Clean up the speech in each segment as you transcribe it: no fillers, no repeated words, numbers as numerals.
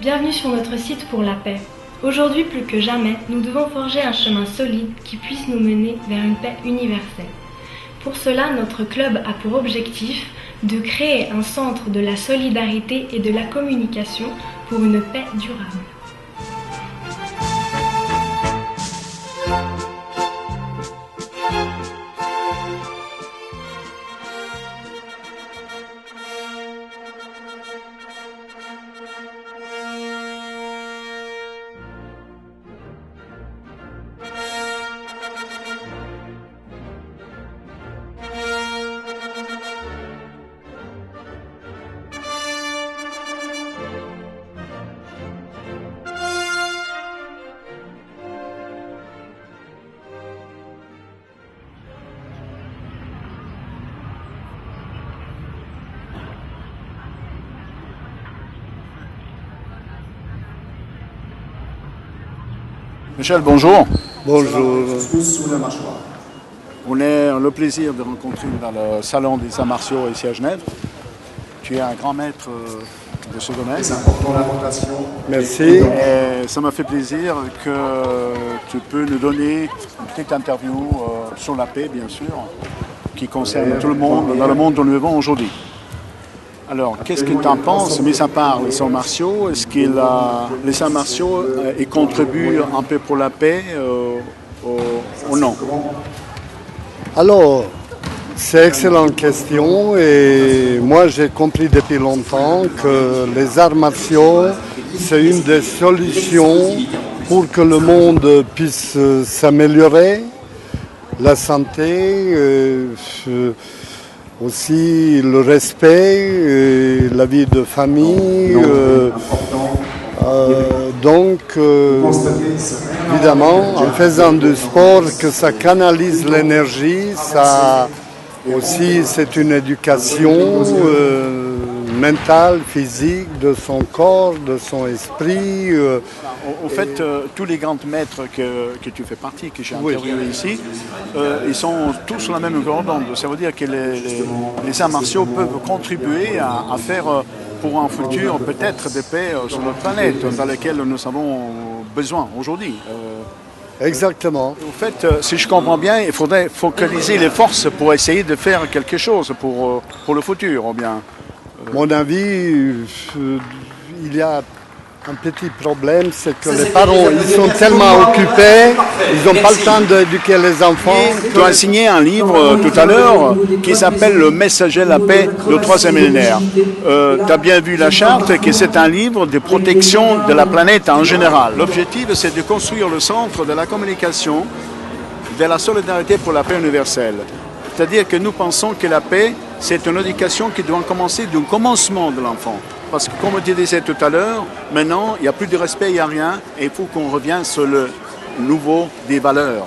Bienvenue sur notre site pour la paix. Aujourd'hui plus que jamais, nous devons forger un chemin solide qui puisse nous mener vers une paix universelle. Pour cela, notre club a pour objectif de créer un centre de la solidarité et de la communication pour une paix durable. Michel, bonjour. Bonjour. On a le plaisir de rencontrer dans le salon des arts martiaux ici à Genève. Tu es un grand maître de ce domaine. Merci. Et ça m'a fait plaisir que tu peux nous donner une petite interview sur la paix, bien sûr, qui concerne tout le monde dans le monde où nous vivons aujourd'hui. Alors, qu'est-ce que tu en penses, mis à part les arts martiaux? Est-ce que les arts martiaux ils contribuent un peu pour la paix ou non? Alors, c'est une excellente question et moi j'ai compris depuis longtemps que les arts martiaux, c'est une des solutions pour que le monde puisse s'améliorer, la santé, aussi le respect, la vie de famille. Donc, évidemment, en faisant du sport, que ça canalise l'énergie, ça aussi c'est une éducation mentale, physique, de son corps, de son esprit. En fait, tous les grands maîtres que tu fais partie, que j'ai interviewé ici, ils sont tous sur la même longueur d'onde. Ça veut dire que les arts martiaux peuvent contribuer à faire pour un futur peut-être de paix sur notre planète, dans laquelle nous avons besoin aujourd'hui. Exactement. En fait, si je comprends bien, il faudrait focaliser les forces pour essayer de faire quelque chose pour le futur, ou bien. Mon avis, il y a un petit problème, c'est que les parents, ils sont tellement occupés, ils n'ont pas le temps d'éduquer les enfants. Tu as signé un livre tout à l'heure qui s'appelle Le Messager de la paix, le 3e millénaire. Tu as bien vu la charte, que c'est un livre de protection de la planète en général. L'objectif, c'est de construire le centre de la communication, de la solidarité pour la paix universelle. C'est-à-dire que nous pensons que la paix, c'est une éducation qui doit commencer du commencement de l'enfant. Parce que comme tu disais tout à l'heure, maintenant, il n'y a plus de respect, il n'y a rien, et il faut qu'on revienne sur le nouveau des valeurs.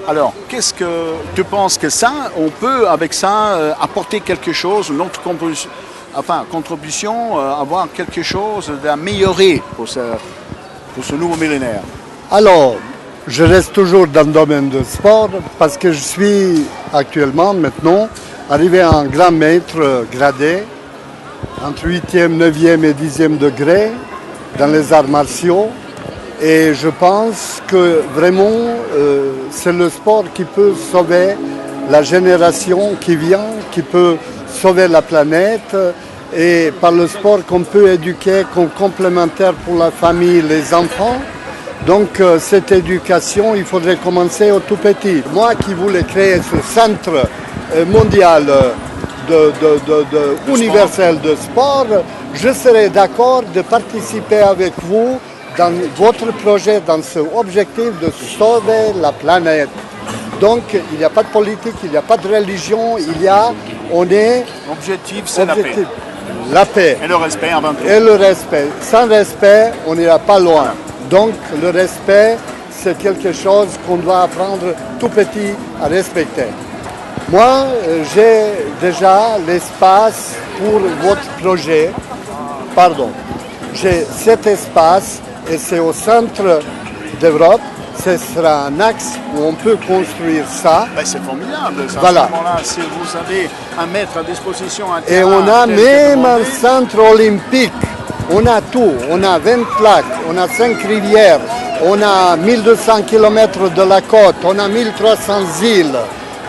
Alors, qu'est-ce que tu penses que ça, on peut avec ça apporter quelque chose, notre contribution, avoir quelque chose d'améliorer pour ce nouveau millénaire? Alors, je reste toujours dans le domaine du sport parce que je suis actuellement, maintenant, arrivé à un grand maître gradé entre 8e, 9e et 10e degré dans les arts martiaux. Et je pense que vraiment, c'est le sport qui peut sauver la génération qui vient, qui peut sauver la planète. Et par le sport qu'on peut éduquer comme complémentaire pour la famille, les enfants. Donc cette éducation, il faudrait commencer au tout petit. Moi qui voulais créer ce centre mondial universel de sport, je serais d'accord de participer avec vous dans votre projet, dans ce objectif de sauver la planète. Donc il n'y a pas de politique, il n'y a pas de religion, L'objectif, c'est la paix. La paix. Et le respect avant tout. Et le respect. Sans respect, on n'ira pas loin. Donc le respect, c'est quelque chose qu'on doit apprendre tout petit à respecter. Moi, j'ai déjà l'espace pour votre projet. Pardon. J'ai cet espace et c'est au centre d'Europe. Ce sera un axe où on peut construire ça. Ben, c'est formidable. Ça, voilà. À ce moment-là, si vous avez à mettre à disposition un terrain. Et on a même un centre olympique On a tout, on a 20 lacs, on a 5 rivières, on a 1200 km de la côte, on a 1300 îles,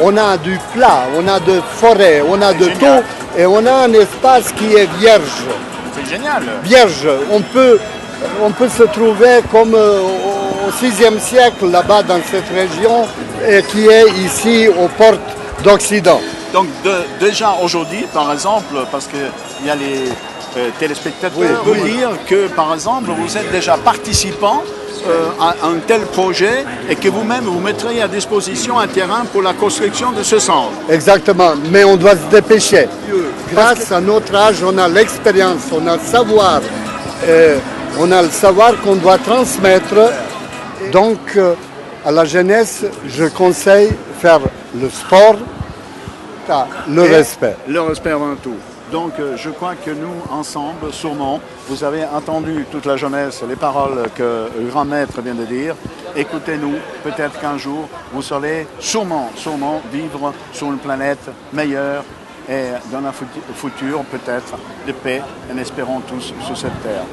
on a du plat, on a de forêt, on a de tout et on a un espace qui est vierge. C'est génial. Vierge, on peut se trouver comme au 6e siècle là-bas dans cette région et qui est ici aux portes d'Occident. Donc déjà aujourd'hui, par exemple, parce qu'il y a les téléspectateurs, vous dire que par exemple vous êtes déjà participant à un tel projet et que vous-même vous mettriez à disposition un terrain pour la construction de ce centre. Exactement, mais on doit se dépêcher. Grâce à notre âge, on a l'expérience, on a le savoir. On a le savoir qu'on doit transmettre. Donc, à la jeunesse, je conseille faire le sport, le respect. Le respect avant tout. Donc, je crois que nous, ensemble, sûrement, vous avez entendu toute la jeunesse, les paroles que le grand maître vient de dire. Écoutez-nous, peut-être qu'un jour, vous saurez sûrement vivre sur une planète meilleure et dans un futur, peut-être, de paix, et espérons tous sur cette terre.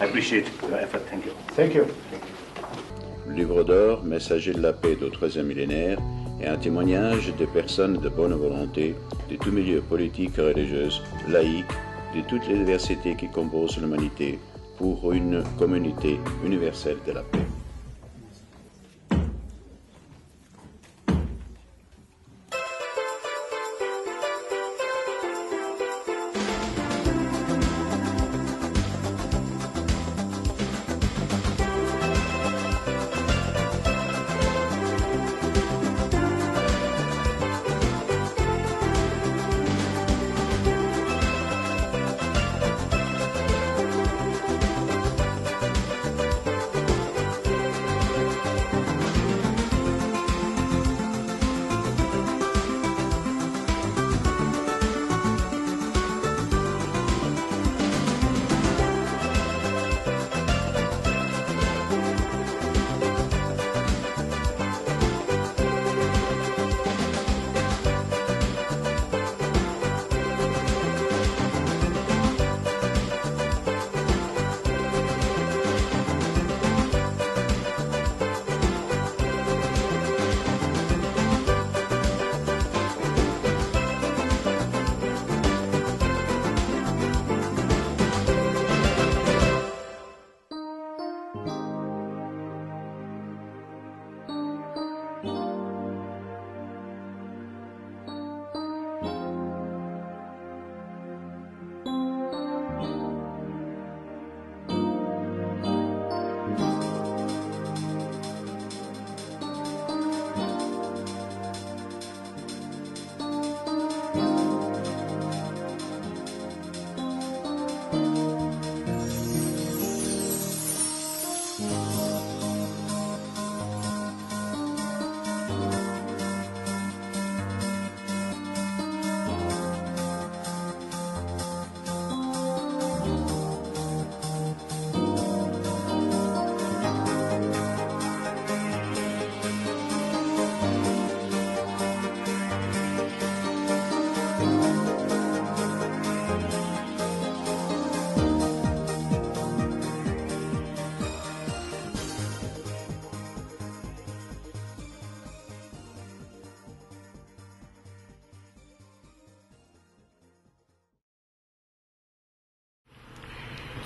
I appreciate your effort. Thank you. Thank you. Livre d'or, messager de la paix du 13e millénaire, est un témoignage des personnes de bonne volonté, de tous milieux politiques et religieux, laïques, de toutes les diversités qui composent l'humanité, pour une communauté universelle de la paix.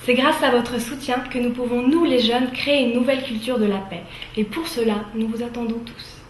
C'est grâce à votre soutien que nous pouvons, nous les jeunes, créer une nouvelle culture de la paix. Et pour cela, nous vous attendons tous.